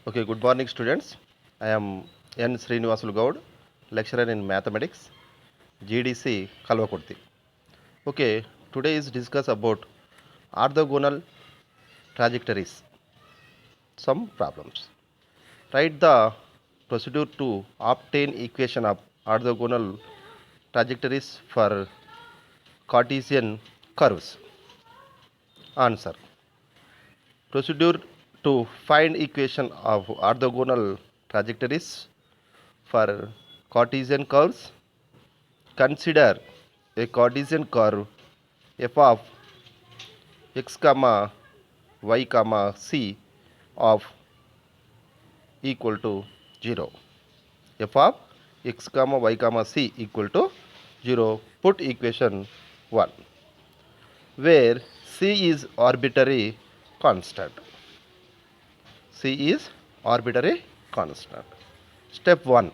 Okay, good morning, students. I am N. Srinivasul Gaud, lecturer in mathematics, GDC Kalvakurti. Okay, today is discuss about orthogonal trajectories. Some problems. Write the procedure to obtain equation of orthogonal trajectories for Cartesian curves. Answer. Procedure to find equation of orthogonal trajectories for Cartesian curves. Consider a Cartesian curve f of x comma y comma c of equal to 0. F of x comma y comma c equal to 0. Put equation 1 where c is arbitrary constant. C is arbitrary constant. Step 1.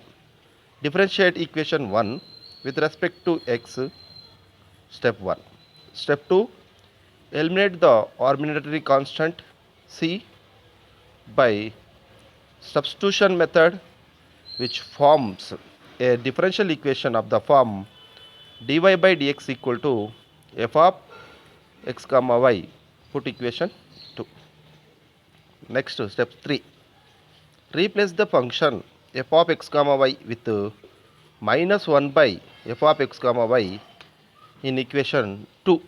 Differentiate equation 1 with respect to x. Step 1. Step 2. Eliminate the arbitrary constant c by substitution method, which forms a differential equation of the form dy by dx equal to f of x comma y. Put equation 2. Next, step 3. Replace the function f of x comma y with minus 1 by f of x comma y in equation 2,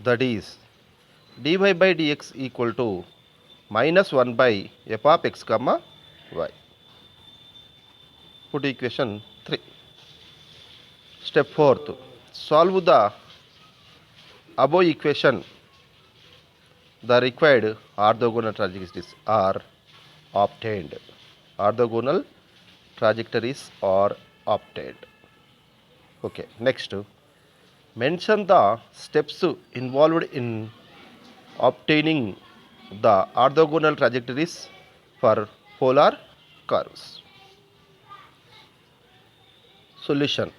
that is dy by dx equal to minus 1 by f of x comma y. Put equation 3. Step 4. Solve the above equation. The required orthogonal trajectories are obtained. Orthogonal trajectories are obtained. Okay, next. Mention the steps involved in obtaining the orthogonal trajectories for polar curves. Solution.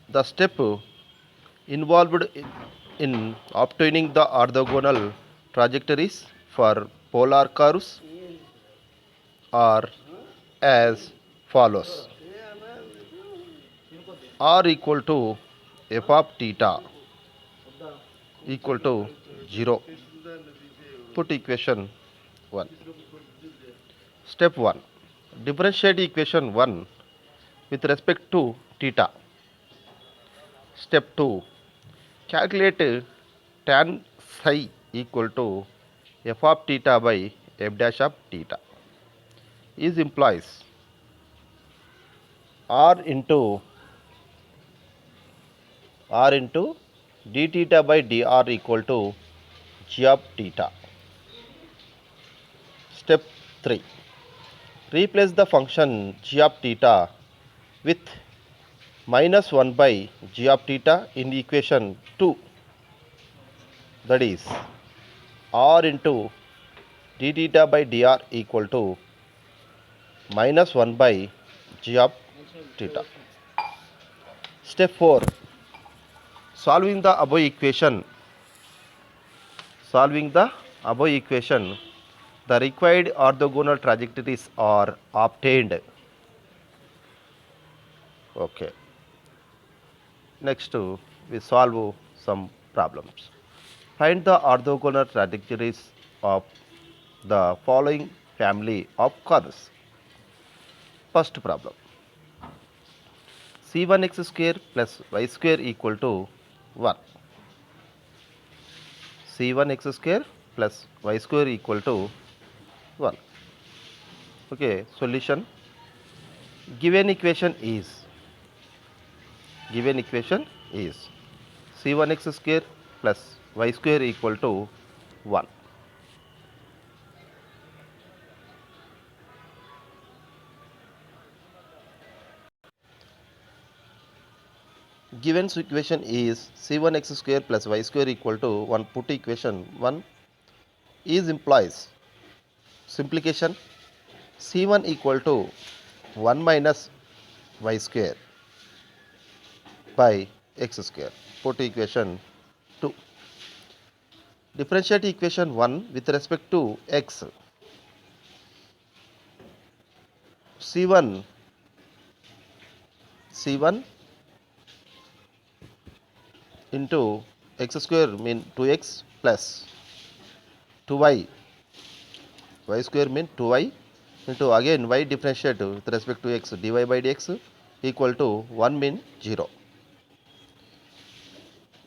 The step involved in obtaining the orthogonal trajectories for polar curves are as follows. R equal to f of theta equal to 0. Put equation 1. Step 1. Differentiate equation 1 with respect to theta. Step 2. Calculate tan psi equal to f of theta by f dash of theta. Is implies r into d theta by dr equal to g of theta. Step 3. Replace the function g of theta with minus 1 by g of theta in equation 2, that is r into d theta by dr equal to minus 1 by g of theta. Step 4. Solving the above equation. The required orthogonal trajectories are obtained. Okay. Next, we solve some problems. Find the orthogonal trajectories of the following family of curves. First problem. C1x square plus y square equal to 1. C1x square plus y square equal to 1. Okay, solution. Given equation is C1x square plus y square equal to 1. Given equation is C1x square plus y square equal to 1. Put equation 1 is implies simplification C1 equal to 1 minus y square by x square. Put equation 2. Differentiate equation 1 with respect to x. C1 into x square mean 2x plus 2y, y square mean 2y into again y differentiate with respect to x, dy by dx equal to 1 mean 0.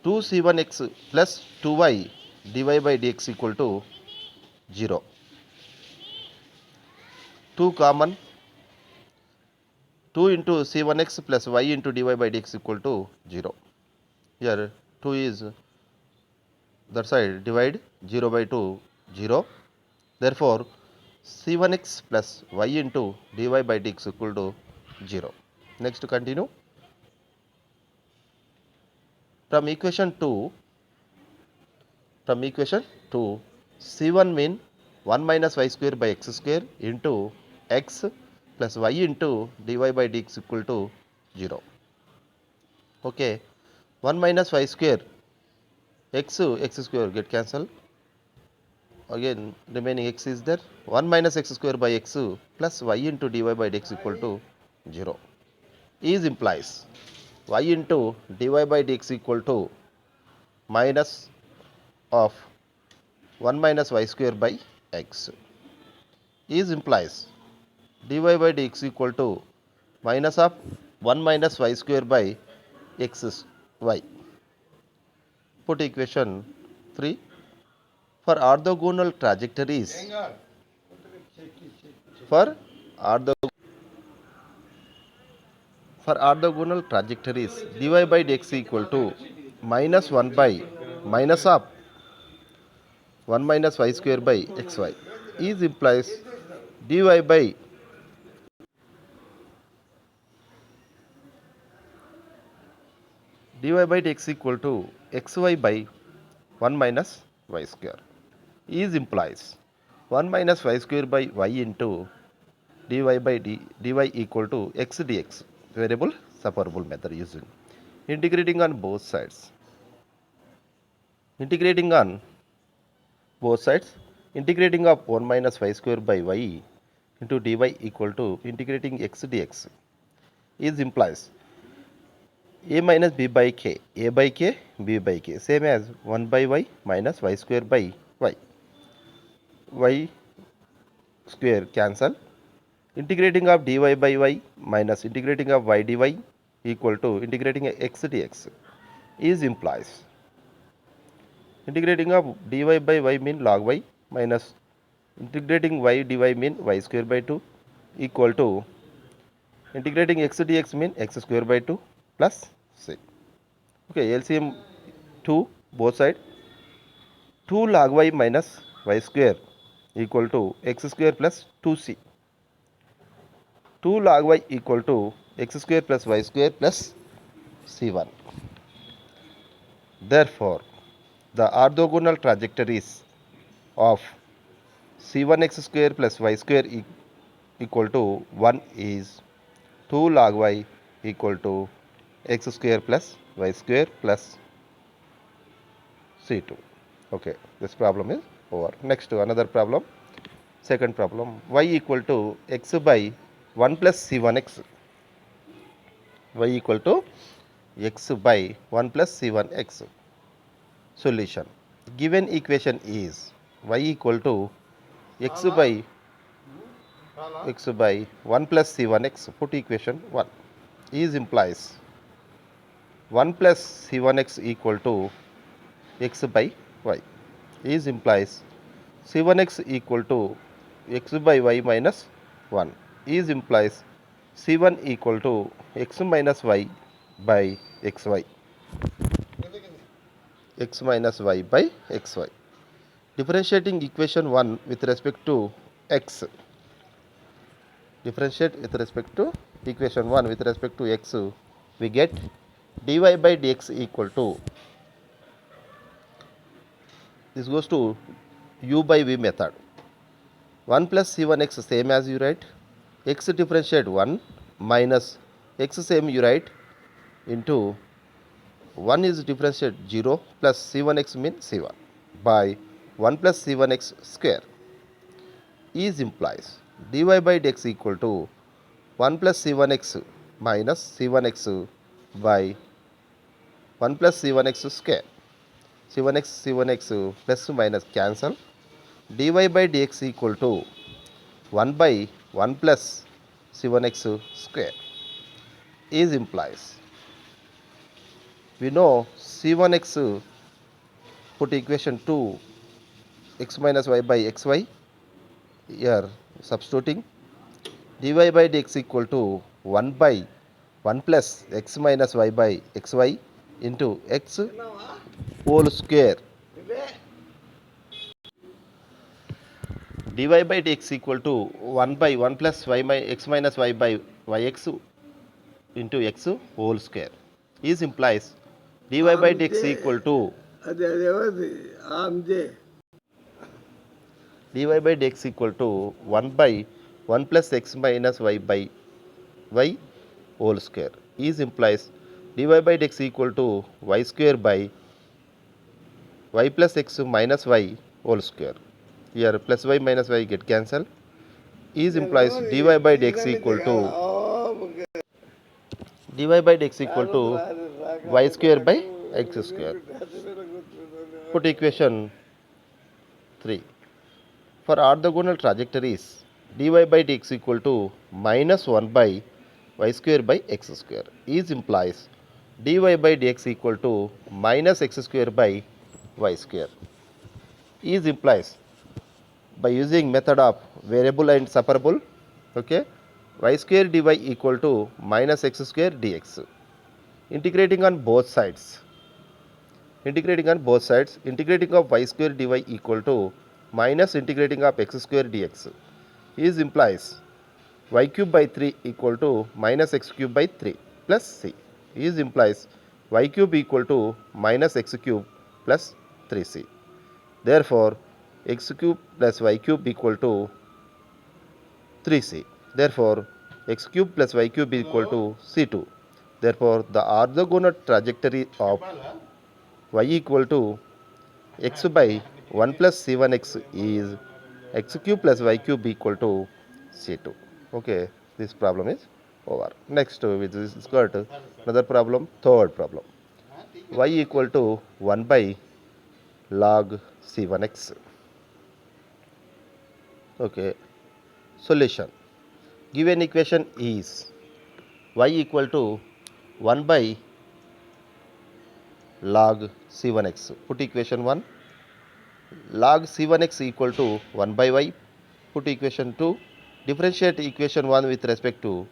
2c1x plus 2y dy by dx equal to 0. 2 common, 2 into c1x plus y into dy by dx equal to 0. Here 2 is that side, divide 0 by 2 0. Therefore c1x plus y into dy by dx equal to 0. Next continue. From equation 2, c1 mean 1 minus y square by x square into x plus y into dy by dx equal to 0. Okay, 1 minus y square, x square get cancelled. Again remaining x is there. 1 minus x square by x plus y into dy by dx equal to 0. Is implies y into dy by dx equal to minus of 1 minus y square by x. Is implies dy by dx equal to minus of 1 minus y square by x y. Put equation 3. For orthogonal trajectories, for orthogonal trajectories, dy by dx equal to minus 1 by minus of 1 minus y square by xy. Is implies dy by dx equal to xy by 1 minus y square. Is implies 1 minus y square by y into dy by dy equal to x dx, variable separable method using. Integrating on both sides. Integrating on both sides, integrating of 1 minus y square by y into dy equal to integrating x dx is implies a minus b by k, a by k, b by k, same as 1 by y minus y square by y. Y square cancel. Integrating of dy by y minus integrating of y dy equal to integrating x dx is implies integrating of dy by y mean log y minus integrating y dy mean y square by 2 equal to integrating x dx mean x square by 2 plus c. Okay, LCM 2 both side. 2 log y minus y square equal to x square plus 2c. 2 log y equal to x square plus y square plus c1. Therefore, the orthogonal trajectories of c1x square plus y square equal to 1 is 2 log y equal to x square plus y square plus c2. Okay, this problem is over. Next, another problem. Second problem, y equal to x by 1 plus c1x. Y equal to x by 1 plus c1x. Solution. Given equation is y equal to x by 1 plus c1x. Put equation 1. Is implies 1 plus c1x equal to x by y. Is implies c1x equal to x by y minus 1. Is implies c1 equal to x minus y by xy. X minus y by xy. Differentiating equation 1 with respect to x. Differentiate with respect to equation 1 with respect to x, we get dy by dx equal to, this goes to u by v method. 1 plus c1x same as you write, x differentiate 1 minus x same you write into 1 is differentiate 0 plus c1x means c1. by 1 plus c1x square is implies dy by dx equal to 1 plus c1x minus c1x by 1 plus c1x square. C1x plus minus cancel. Dy by dx equal to 1 by 1 plus c1x square is implies we know c1x, put equation 2 x minus y by xy here substituting dy by dx equal to 1 by 1 plus x minus y by xy into x whole square. Dy by dx equal to 1 by 1 plus x minus y by yx into x whole square is implies dy by dx equal to dy by dx equal to 1 by 1 plus x minus y by y whole square is implies dy by dx equal to y square by y plus x minus y whole square. Here plus y minus y get cancelled is implies dy by dx equal to dy by dx equal to y square by x square. Put equation 3. For orthogonal trajectories, dy by dx equal to minus 1 by y square by x square is implies dy by dx equal to minus x square by y square is implies by using method of variable and separable, okay, y square dy equal to minus x square dx. Integrating on both sides, integrating of y square dy equal to minus integrating of x square dx is implies y cube by 3 equal to minus x cube by 3 plus c is implies y cube equal to minus x cube plus 3c. Therefore, x cube plus y cube equal to 3c. Therefore, x cube plus y cube equal to c2. Therefore, the orthogonal trajectory of y equal to x by 1 plus c1x is x cube plus y cube equal to c2. Okay, this problem is over. Next, we discuss another problem, third problem. Y equal to 1 by log c1x. Okay, solution. Given equation is y equal to 1 by log c1x. Put equation 1. Log c1x equal to 1 by y. Put equation 2. Differentiate equation 1 with respect to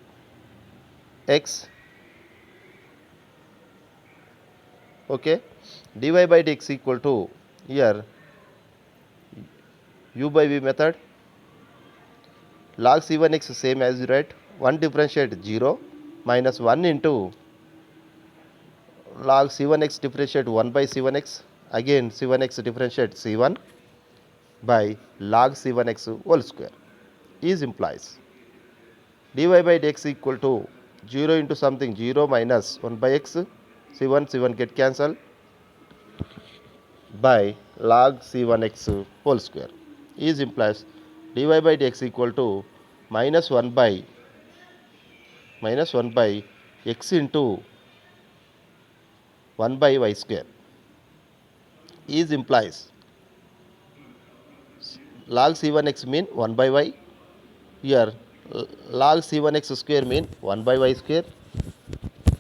x. Okay, dy by dx equal to here u by v method. Log c1x same as you write. 1 differentiate 0 minus 1 into log c1x differentiate 1 by c1x. Again c1x differentiate c1 by log c1x whole square is implies dy by dx equal to 0 into something 0 minus 1 by x, c1 get cancelled by log c1x whole square is implies dy by dx equal to minus 1 by x into 1 by y square is implies log c1x mean 1 by y. Here log c1x square mean 1 by y square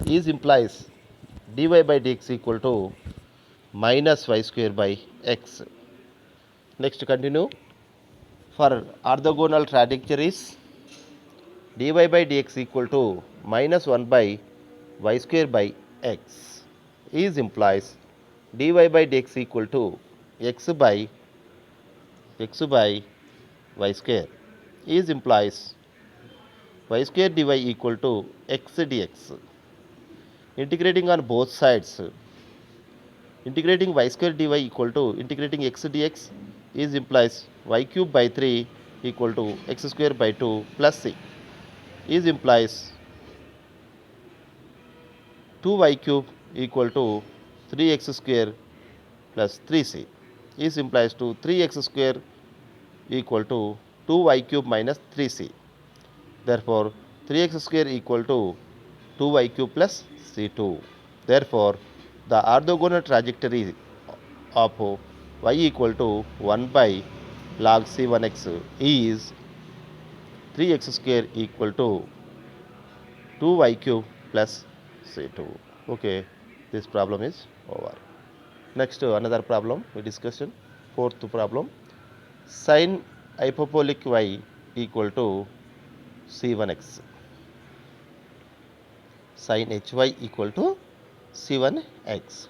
is implies dy by dx equal to minus y square by x. Next continue. For orthogonal trajectories, dy by dx equal to minus 1 by y square by x is implies dy by dx equal to x by y square is implies y square dy equal to x dx. Integrating on both sides, integrating y square dy equal to integrating x dx is implies y cube by 3 equal to x square by 2 plus c is implies 2y cube equal to 3x square plus 3c is implies to 3x square equal to 2y cube minus 3c. Therefore, 3x square equal to 2y cube plus c2. Therefore, the orthogonal trajectory of y equal to 1 by log c1x is 3x square equal to 2y cube plus c2. Okay, this problem is over. Next, another problem we discussion. Fourth problem, sin hyperbolic y equal to c1x. Sin hy equal to c1x.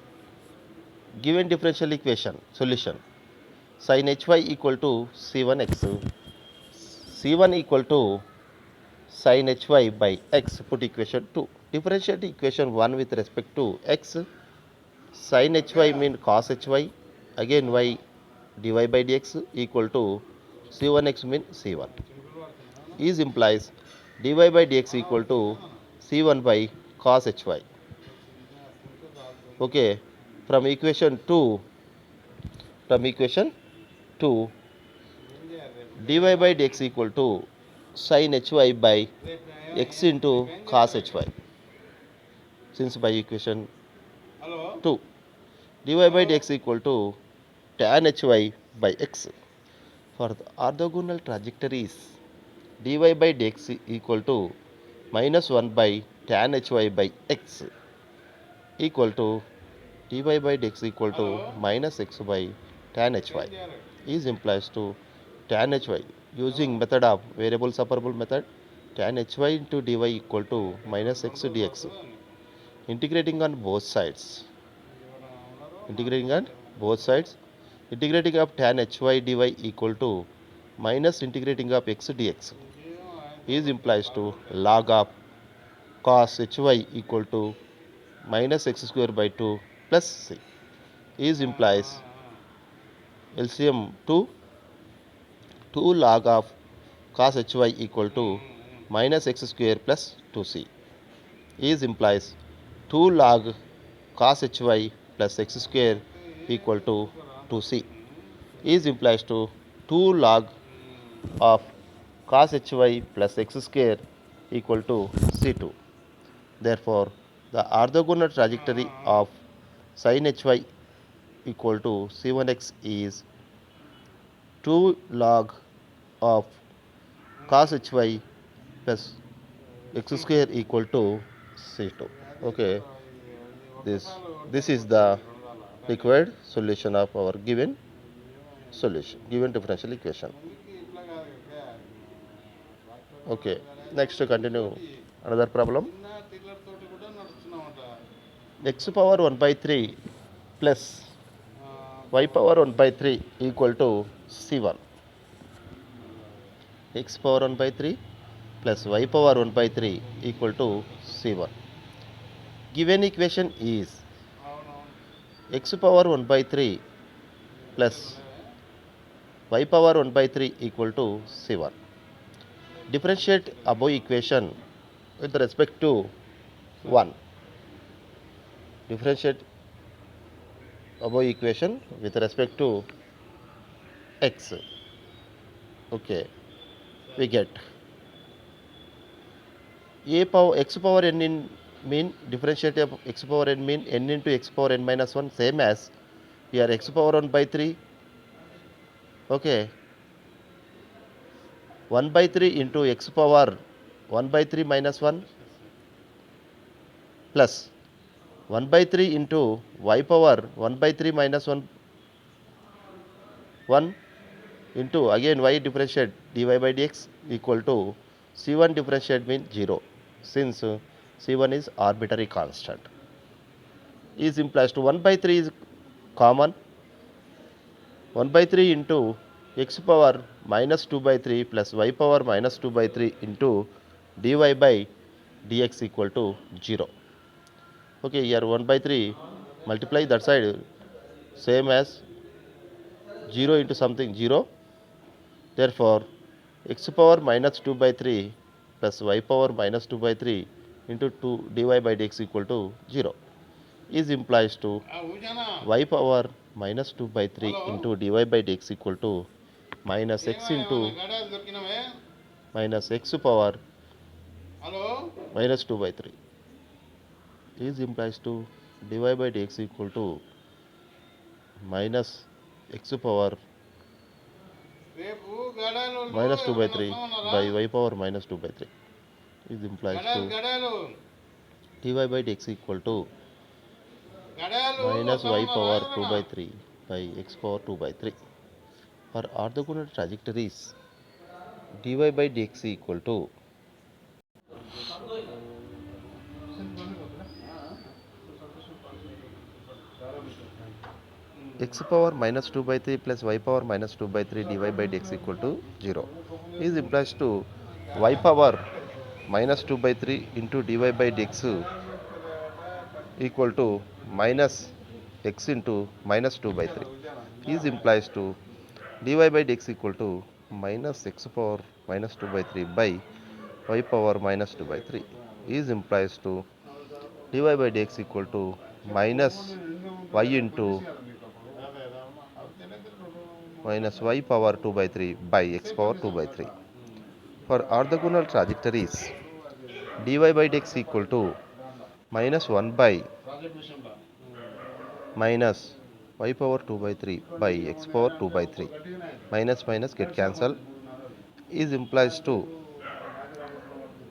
Given differential equation solution, sin hy equal to c1x, c1 equal to sin hy by x, put equation 2. Differentiate equation 1 with respect to x. Sin hy mean cos hy, again y dy by dx equal to c1x mean c1. Is implies dy by dx equal to c1 by cos hy. Okay, from equation 2, dy by dx equal to sin hy by x into cos hy. Since by equation 2, dy by dx equal to tan hy by x. For the orthogonal trajectories, dy by dx equal to minus 1 by tan hy by x equal to dy by dx equal to minus x by tan hy is implies to tan hy using method of variable separable method, tan hy into dy equal to minus x dx. Integrating on both sides, integrating of tan hy dy equal to minus integrating of x dx is implies to log of cos hy equal to minus x square by 2 plus c is implies LCM 2 log of cos hy equal to minus x square plus 2c is implies 2 log cos hy plus x square equal to 2c is implies to 2 log of cos hy plus x square equal to c2. Therefore, the orthogonal trajectory of sin hy equal to c1x is 2 log of cos hy plus x square equal to c2. Okay, this is the required solution of our given differential equation. Okay, next to continue another problem. X power 1 by 3 plus y power 1 by 3 equal to c1. X power 1 by 3 plus y power 1 by 3 equal to c1. Given equation is x power 1 by 3 plus y power 1 by 3 equal to c1. Differentiate above equation with respect to 1. Differentiate above equation with respect to x. Okay, we get a power x power n in mean differentiate of x power n mean n into x power n minus 1, same as here x power 1 by 3. Okay, 1 by 3 into x power 1 by 3 minus 1 plus 1 by 3 into y power 1 by 3 minus 1 into again y differentiate dy by dx equal to c1 differentiate means 0, since c1 is arbitrary constant. Is implies to 1 by 3 is common. 1 by 3 into x power minus 2 by 3 plus y power minus 2 by 3 into dy by dx equal to 0. Okay, here 1 by 3 multiply that side, same as 0 into something 0. Therefore, x power minus 2 by 3 plus y power minus 2 by 3 into 2 dy by dx equal to 0 is implies to y power minus 2 by 3 into dy by dx equal to minus x into minus x power minus 2 by 3 is implies to dy by dx equal to minus x power minus 2 by 3 by y power minus 2 by 3 is implies to dy by dx equal to minus y power 2 by 3 by x power 2 by 3. For orthogonal trajectories, dy by dx equal to x power minus 2 by 3 plus y power minus 2 by 3 dy by dx equal to 0 is implies to y power minus 2 by 3 into dy by dx equal to minus x into minus 2 by 3 is implies to dy by dx equal to minus x power minus 2 by 3 by y power minus 2 by 3 is implies to dy by dx equal to minus y into minus y power 2 by 3 by x power 2 by 3. For orthogonal trajectories, dy by dx equal to minus 1 by minus y power 2 by 3 by x power 2 by 3 minus minus get cancel is implies to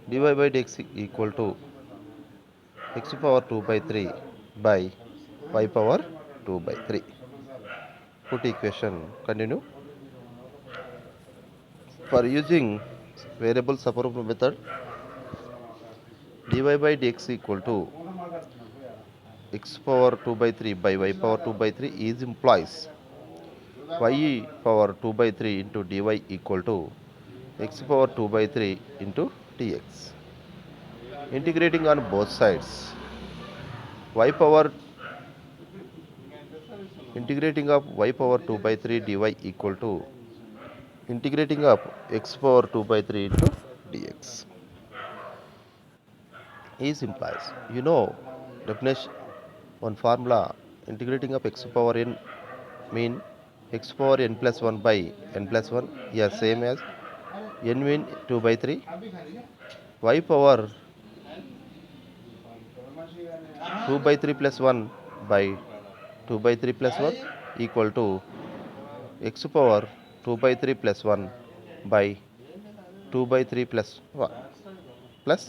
dy by dx equal to x power 2 by 3 by y power 2 by 3. Put equation continue. For using variable separation method, dy by dx equal to x power 2 by 3 by y power 2 by 3 is implies y power 2 by 3 into dy equal to x power 2 by 3 into dx. Integrating on both sides, y power integrating of y power 2 by 3 dy equal to integrating of x power 2 by 3 into dx is implies. You know definition one formula integrating of x power n mean x power n plus 1 by n plus 1 yeah same as n mean 2 by 3 y power 2 by 3 plus 1 by 2 by 3 plus 1 equal to x power 2 by 3 plus 1 by 2 by 3 plus 1 plus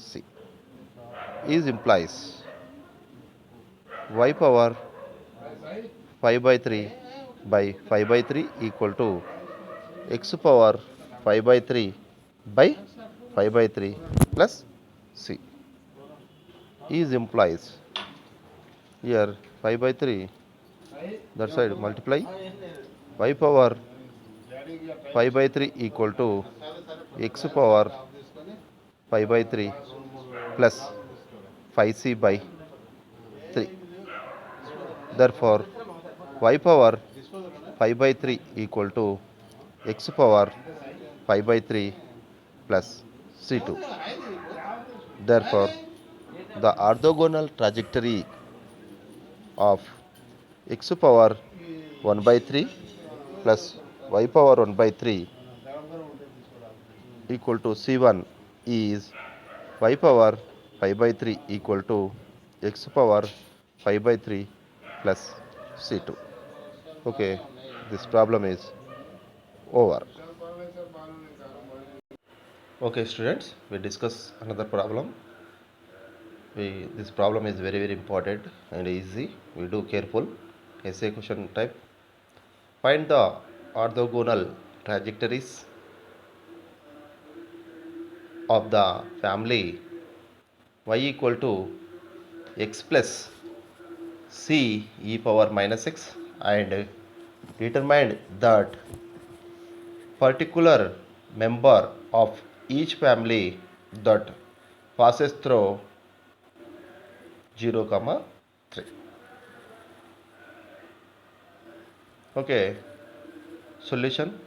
c is implies y power 5 by 3 by 5 by 3 equal to x power 5 by 3 by 5 by 3 plus c is implies here 5 by 3 that side multiply y power 5 by 3 equal to x power 5 by 3 plus 5c by 3. Therefore, y power 5 by 3 equal to x power 5 by 3 plus c2. Therefore, the orthogonal trajectory of x power 1 by 3 plus y power 1 by 3 equal to c1 is y power 5 by 3 equal to x power 5 by 3 plus c2. Okay, this problem is over. Okay, students, we discuss another problem. This problem is very important and easy. We do careful. Essay question type. Find the orthogonal trajectories of the family y equal to x plus c e power minus x and determined that particular member of each family that passes through 0 comma 3. Okay, solution.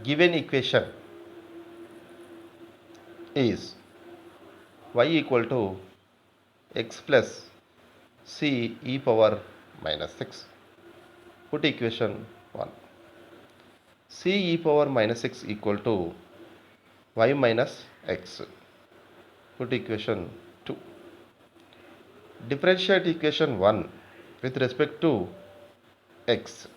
Given equation is y equal to x plus c e power minus 6. Put equation 1. C e power minus 6 equal to y minus x. Put equation 2. Differentiate equation 1 with respect to x.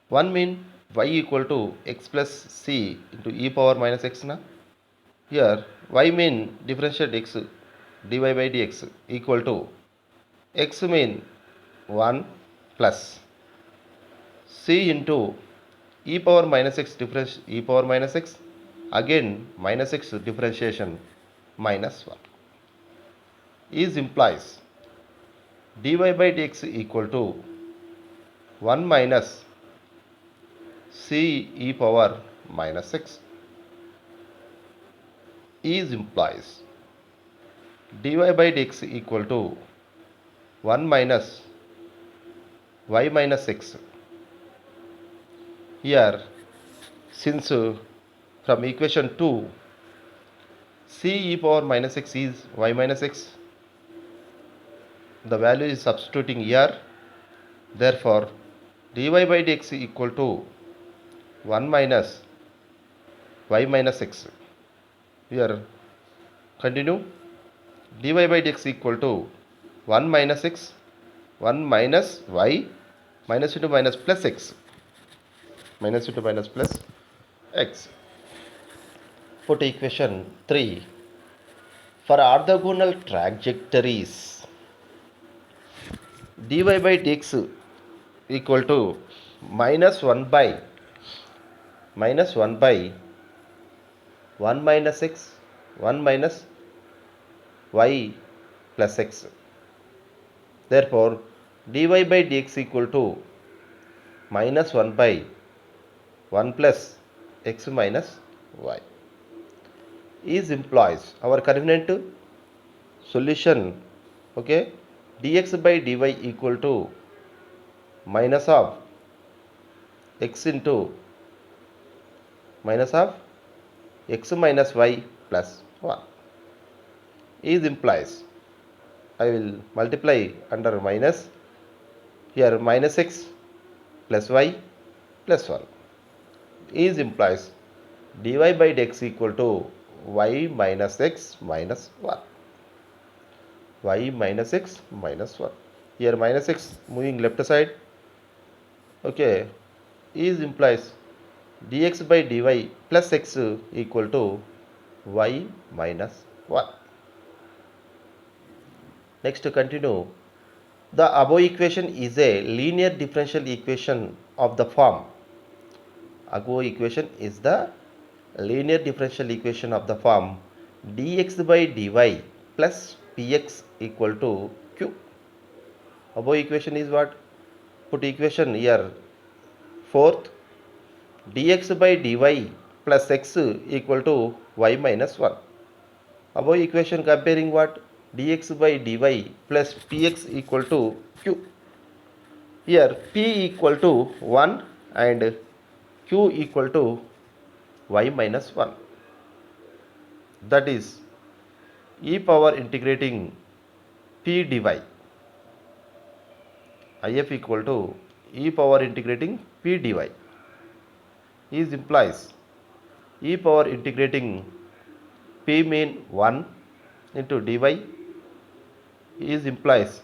1 mean y equal to x plus c into e power minus x na. Here y mean differentiate x dy by dx equal to x mean 1 plus c into e power minus x difference e power minus x again minus x differentiation minus 1 is implies dy by dx equal to 1 minus c e power minus x is implies dy by dx equal to 1 minus y minus x. Here since from equation 2 c e power minus x is y minus x, the value is substituting here, therefore dy by dx equal to 1 minus y minus x. Here continue, dy by dx equal to 1 minus x, 1 minus y, minus into minus plus x, minus into minus plus x. Put equation 3. For orthogonal trajectories, dy by dx equal to minus 1 by 1 minus x, 1 minus y plus x. Therefore, dy by dx equal to minus 1 by 1 plus x minus y is implies our convenient solution. Okay, dx by dy equal to minus of x into minus of x minus y plus 1 is implies, I will multiply under minus, here minus x plus y plus 1 is implies dy by dx equal to y minus x minus 1, y minus x minus 1. Here minus x moving left side, okay, is implies dx by dy plus x equal to y minus 1. Next to continue, the above equation is a linear differential equation of the form. Above equation is the linear differential equation of the form dx by dy plus px equal to q. Above equation is what? Put equation here. Fourth, dx by dy plus x equal to y minus 1. Above equation comparing what? Dx by dy plus px equal to q. Here p equal to 1 and q equal to y minus 1. That is e power integrating p dy. If equal to e power integrating p dy is implies e power integrating p mean 1 into dy is implies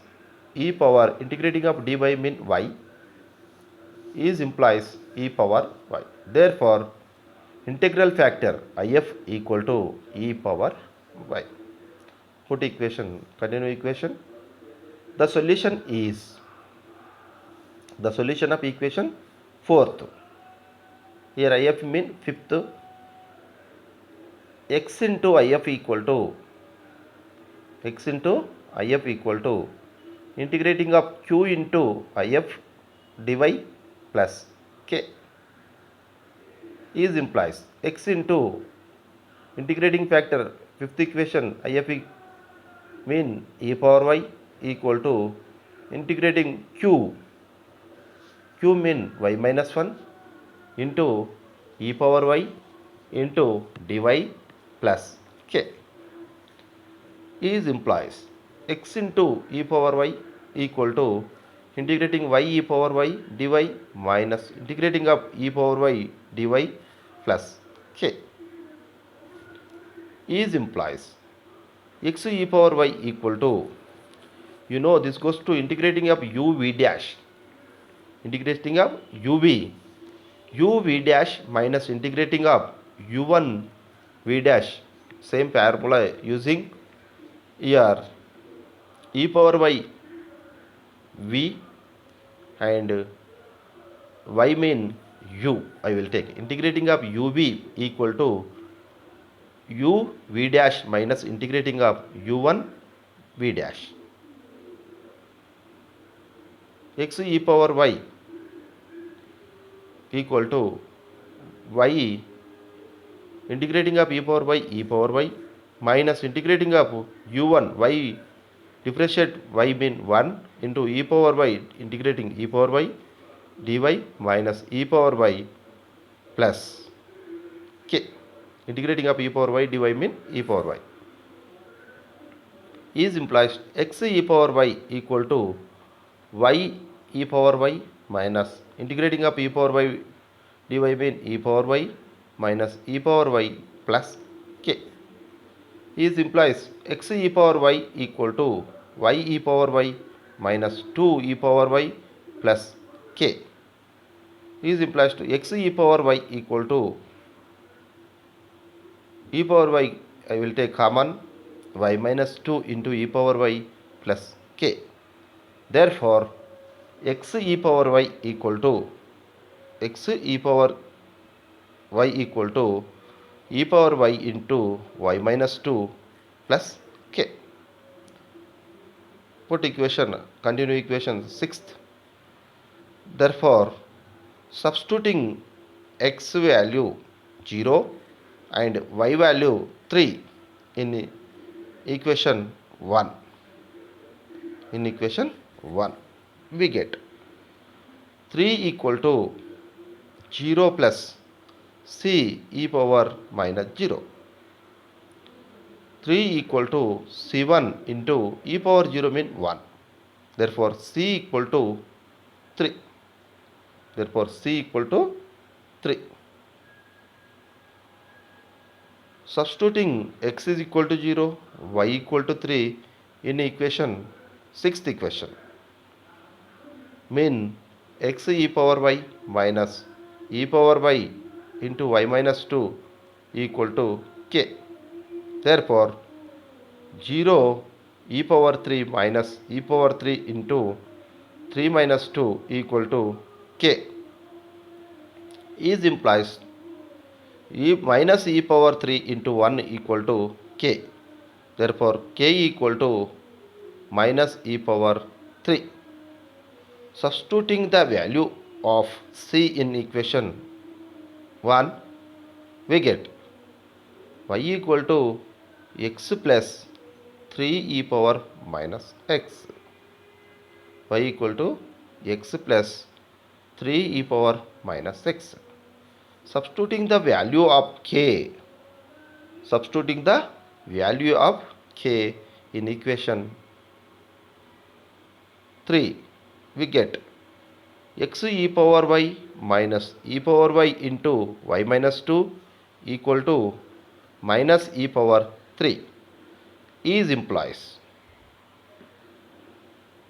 e power integrating of dy mean y is implies e power y. Therefore, integral factor if equal to e power y. Put equation, continue equation. The solution is the solution of equation fourth. Here if mean fifth, x into if equal to integrating of q into if dy plus k is implies x into integrating factor fifth equation if mean e power y equal to integrating q mean y minus 1 into e power y into dy plus k is implies x into e power y equal to integrating y e power y dy minus integrating of e power y dy plus k is implies x e power y equal to, this goes to integrating of u v dash, integrating of u v dash minus integrating of u1 v dash, same parabola using here e power y v and y mean u. I will take integrating of ub equal to u v dash minus integrating of u1 v dash, x e power y equal to y integrating of e power y minus integrating of u1 y differentiate y mean 1 into e power y integrating e power y dy minus e power y plus k, integrating of e power y dy mean e power y is implies x e power y equal to y e power y minus integrating of e power y dy mean e power y minus e power y plus k is implies x e power y equal to y e power y minus 2 e power y plus k is implies to x e power y equal to e power y, I will take common, y minus 2 into e power y plus k. Therefore, x e power y equal to x e power y equal to e power y into y minus 2 plus k. Put equation, continue equation 6th. Therefore, substituting x value 0 and y value 3 in equation 1, we get 3 equal to 0 plus c e power minus 0, 3 equal to c1 into e power 0 mean 1, therefore c equal to 3, therefore c equal to 3. Substituting x is equal to 0, y equal to 3 in equation 6th equation, mean x e power y minus e power y into y minus 2 equal to k. Therefore, 0 e power 3 minus e power 3 into 3 minus 2 equal to k is implies e minus e power 3 into 1 equal to k. Therefore, k equal to minus e power 3. Substituting the value of c in equation 1, we get y equal to x plus 3 e power minus x. Y equal to x plus 3 e power minus x. Substituting the value of k, in equation 3, we get x e power y minus e power y into y minus 2 equal to minus e power 3 is implies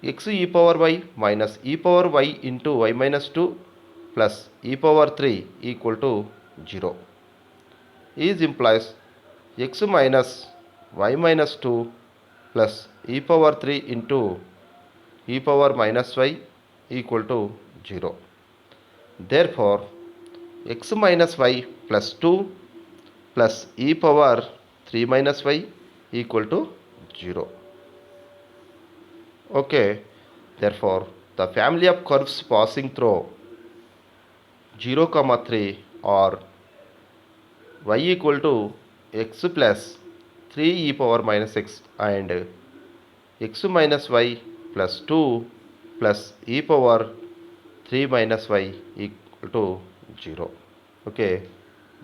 x e power y minus e power y into y minus 2 plus e power 3 equal to 0 is implies x minus y minus 2 plus e power 3 into e power minus y equal to 0. Therefore, x minus y plus 2 plus e power 3 minus y equal to 0. Okay, therefore, the family of curves passing through 0, 3 are y equal to x plus 3 e power minus x and x minus y plus 2 plus e power 3 minus y equal to 0. Okay,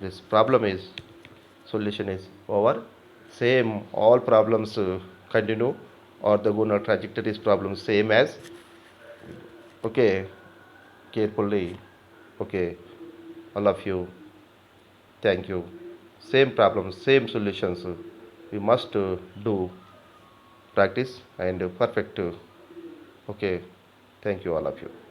this problem is, solution is over. Same, all problems continue orthogonal trajectories problem same as, okay, carefully, okay, all of you, thank you. Same problems, same solutions, we must do practice and perfect, okay, thank you all of you.